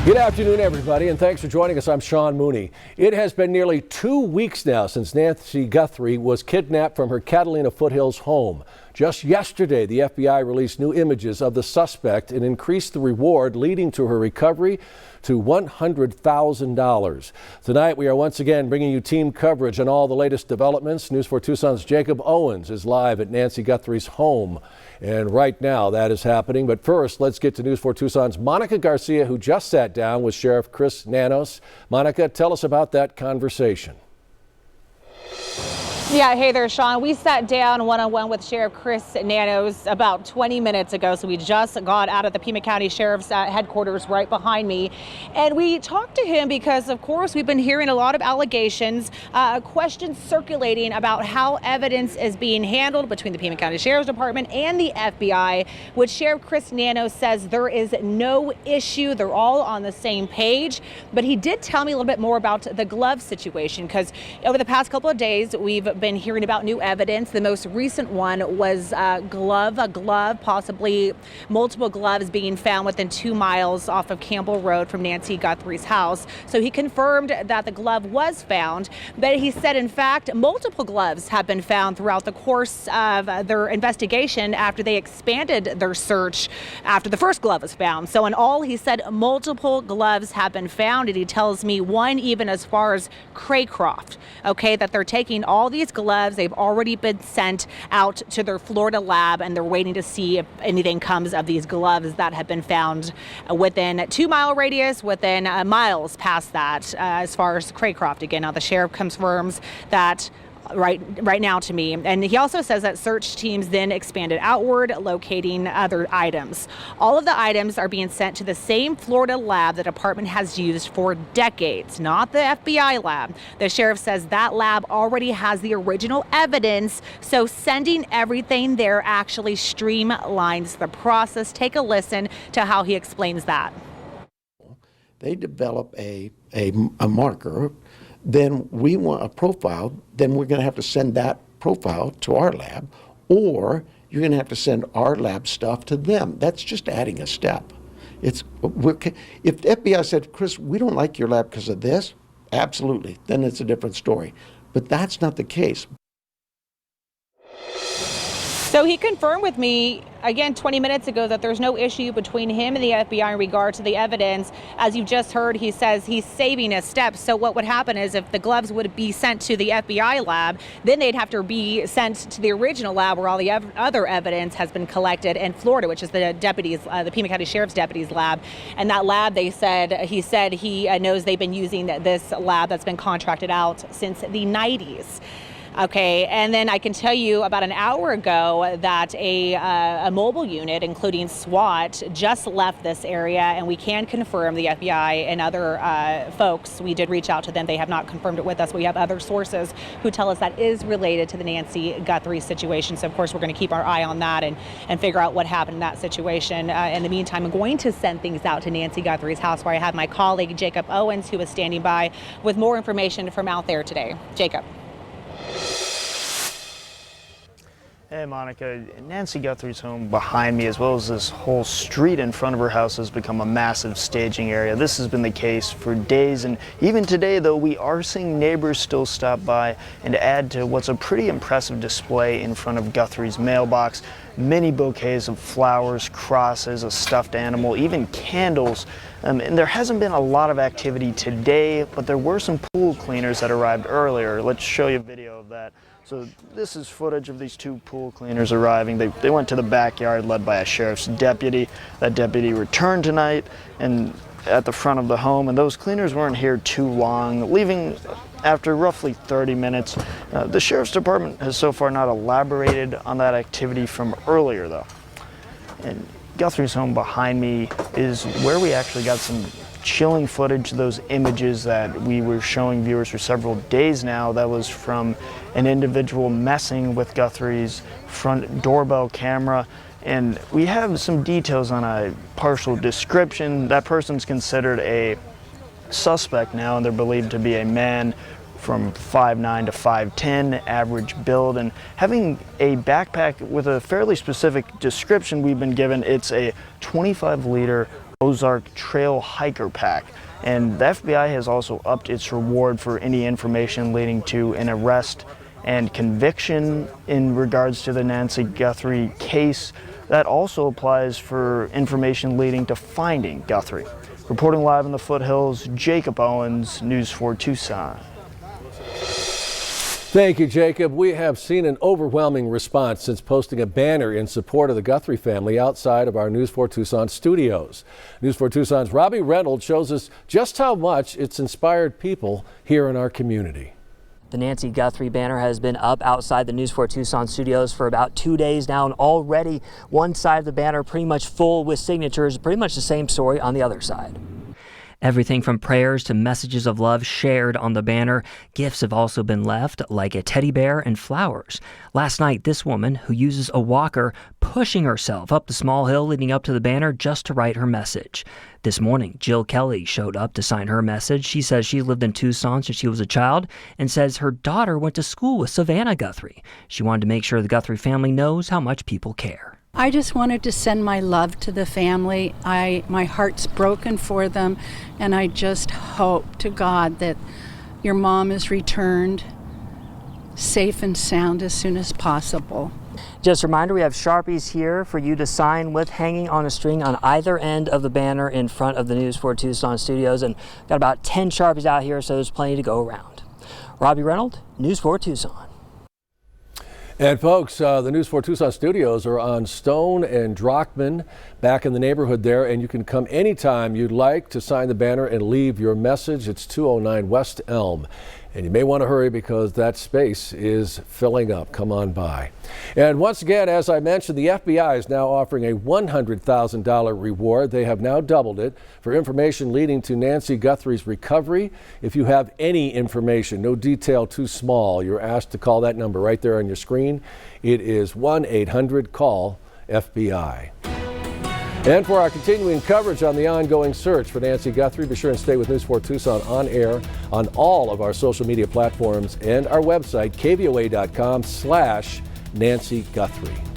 Good afternoon, everybody, and thanks for joining us. I'm Sean Mooney. It has been nearly 2 weeks now since Nancy Guthrie was kidnapped from her Catalina Foothills home. Just yesterday, the FBI released new images of the suspect and increased the reward, leading to her recovery to $100,000. Tonight, we are once again bringing you team coverage on all the latest developments. News 4 Tucson's Jacob Owens is live at Nancy Guthrie's home. And right now, that is happening. But first, let's get to News 4 Tucson's Monica Garcia, who just sat down with Sheriff Chris Nanos. Monica, tell us about that conversation. Yeah, hey there, Sean. We sat down one-on-one with Sheriff Chris Nanos about 20 minutes ago, so we just got out of the Pima County Sheriff's headquarters right behind me. And we talked to him because, of course, we've been hearing a lot of allegations, questions circulating about how evidence is being handled between the Pima County Sheriff's Department and the FBI, which Sheriff Chris Nanos says there is no issue. They're all on the same page. But he did tell me a little bit more about the glove situation, because over the past couple of days, we've been hearing about new evidence. The most recent one was a glove, possibly multiple gloves being found within 2 miles off of Campbell Road from Nancy Guthrie's house. So he confirmed that the glove was found, but he said, in fact, multiple gloves have been found throughout the course of their investigation after they expanded their search after the first glove was found. So in all, he said multiple gloves have been found, and he tells me one even as far as Craycroft, okay, that they're taking all these gloves. They've already been sent out to their Florida lab, and they're waiting to see if anything comes of these gloves that have been found within a 2-mile radius, within miles past that, as far as Craycroft. Again, now the sheriff confirms that right now to me. And he also says that search teams then expanded outward, locating other items. All of the items are being sent to the same Florida lab the department has used for decades, not the FBI lab. The sheriff says that lab already has the original evidence, so sending everything there actually streamlines the process. Take a listen to how he explains that. They develop a marker. Then we want a profile, then we're going to have to send that profile to our lab, or you're going to have to send our lab stuff to them. That's just adding a step. If the FBI said, Chris, we don't like your lab because of this, absolutely, then it's a different story. But that's not the case. So he confirmed with me, again, 20 minutes ago, that there's no issue between him and the FBI in regard to the evidence. As you've just heard, he says he's saving a step. So what would happen is if the gloves would be sent to the FBI lab, then they'd have to be sent to the original lab where all the other evidence has been collected in Florida, which is the Pima County Sheriff's Deputies Lab. And that lab, he said he knows they've been using this lab that's been contracted out since the 90s. Okay, and then I can tell you about an hour ago that a mobile unit, including SWAT, just left this area, and we can confirm the FBI and other folks. We did reach out to them. They have not confirmed it with us. We have other sources who tell us that is related to the Nancy Guthrie situation. So, of course, we're going to keep our eye on that and figure out what happened in that situation. In the meantime, I'm going to send things out to Nancy Guthrie's house, where I have my colleague Jacob Owens, who is standing by with more information from out there today. Jacob. Hey Monica, Nancy Guthrie's home behind me, as well as this whole street in front of her house, has become a massive staging area. This has been the case for days, and even today, though, we are seeing neighbors still stop by and add to what's a pretty impressive display in front of Guthrie's mailbox. Many bouquets of flowers, crosses, a stuffed animal, even candles. And there hasn't been a lot of activity today, but there were some pool cleaners that arrived earlier. Let's show you a video of that. So this is footage of these 2 pool cleaners arriving. They went to the backyard led by a sheriff's deputy. That deputy returned tonight and at the front of the home, and those cleaners weren't here too long, leaving after roughly 30 minutes. The sheriff's department has so far not elaborated on that activity from earlier, though. And Guthrie's home behind me is where we actually got some chilling footage, those images that we were showing viewers for several days now. That was from an individual messing with Guthrie's front doorbell camera. And we have some details on a partial description. That person's considered a suspect now, and they're believed to be a man from 5'9" to 5'10", average build, and having a backpack with a fairly specific description we've been given. It's a 25-liter Ozark Trail Hiker Pack. And the FBI has also upped its reward for any information leading to an arrest and conviction in regards to the Nancy Guthrie case. That also applies for information leading to finding Guthrie. Reporting live in the foothills, Jacob Owens, News 4 Tucson. Thank you, Jacob. We have seen an overwhelming response since posting a banner in support of the Guthrie family outside of our News 4 Tucson studios. News 4 Tucson's Robbie Reynolds shows us just how much it's inspired people here in our community. The Nancy Guthrie banner has been up outside the News 4 Tucson studios for about 2 days now, and already one side of the banner pretty much full with signatures, pretty much the same story on the other side. Everything from prayers to messages of love shared on the banner. Gifts have also been left, like a teddy bear and flowers. Last night, this woman, who uses a walker, pushing herself up the small hill leading up to the banner just to write her message. This morning, Jill Kelly showed up to sign her message. She says she lived in Tucson since she was a child and says her daughter went to school with Savannah Guthrie. She wanted to make sure the Guthrie family knows how much people care. I just wanted to send my love to the family. My heart's broken for them, and I just hope to God that your mom is returned safe and sound as soon as possible. Just a reminder, we have Sharpies here for you to sign with, hanging on a string on either end of the banner in front of the News 4 Tucson studios, and got about 10 Sharpies out here, so there's plenty to go around. Robbie Reynolds, News 4 Tucson. And folks, the News 4 Tucson studios are on Stone and Drockman, back in the neighborhood there, and you can come anytime you'd like to sign the banner and leave your message. It's 209 West Elm. And you may want to hurry because that space is filling up. Come on by. And once again, as I mentioned, the FBI is now offering a $100,000 reward. They have now doubled it for information leading to Nancy Guthrie's recovery. If you have any information, no detail too small, you're asked to call that number right there on your screen. It is 1-800-CALL-FBI. And for our continuing coverage on the ongoing search for Nancy Guthrie, be sure and stay with News 4 Tucson on air on all of our social media platforms and our website, KVOA.com/Nancy Guthrie.